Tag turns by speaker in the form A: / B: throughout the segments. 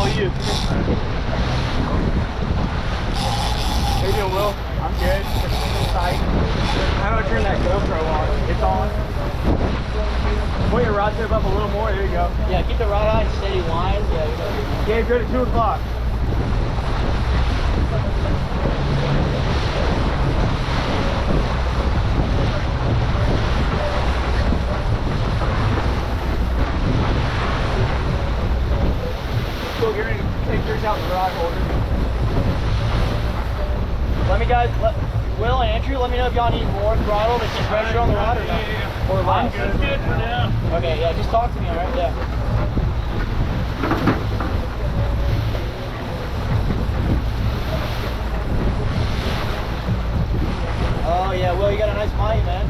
A: all you. How you doing, Will? I'm good. Tight. How do I turn that GoPro on? It's on. Put your rod tip up a little more. There you go.
B: Yeah, keep the rod on, steady line. Yeah, you're good.
A: Gabe, good at 2 o'clock. So you're going to take yours out in the rod holder.
B: Let me guys, Will and Andrew, let me know if y'all need more throttle to keep pressure on the rod or not. Or less.
A: I'm good for now.
B: Okay, yeah, just talk to me, alright? Yeah. Oh yeah, Will, you got a nice Mahi, man.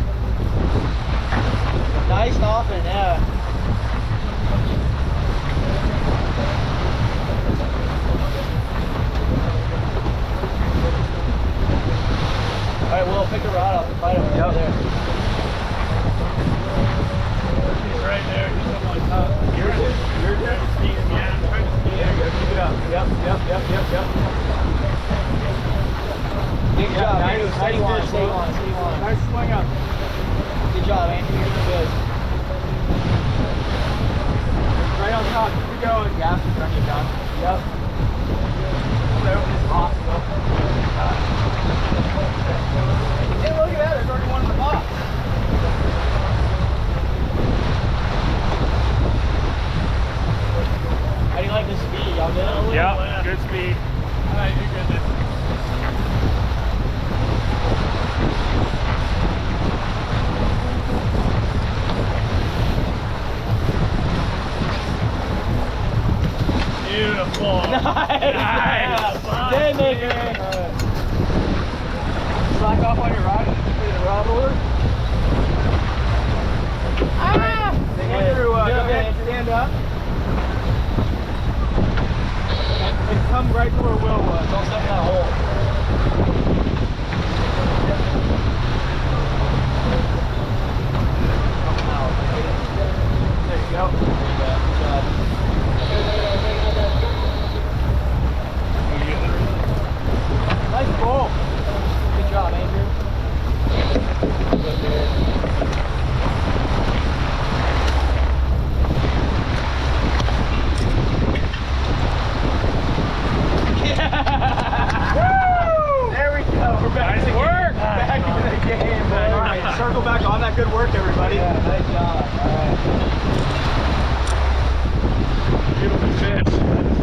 B: Nice and often, yeah. Alright, Will, pick the rod off the fight over there.
A: He's right there, just up on top. Yours is? Yours is? Yeah, I'm trying to speed. There you go, keep it up. Yep.
B: Good job,
A: nice,
B: Andrew. Steady
A: nice
B: line,
A: fish,
B: steady
A: Will.
B: line, steady line.
A: Nice swing up.
B: Good job, Andrew. You're doing good.
A: Right on top, keep it going. Gas is running you down. Yep. So it's possible. Hey, look at that, there's already one in the box.
B: How do you like the speed? Y'all good?
A: Yeah, good speed. Alright, you're good then. Beautiful.
B: Nice. Dead maker.
A: Slack off on your rod. Put the rod holder. Andrew, go ahead, stand up. And come right to where Will was.
B: Don't step in that hole.
A: There you go.
B: Good job.
A: Nice ball.
B: Good job, Andrew. Good there.
A: There we go. We're back in the game. Back in the game. All right, circle back on that good work, everybody.
B: Yeah, nice job. All right.
A: Beautiful fish.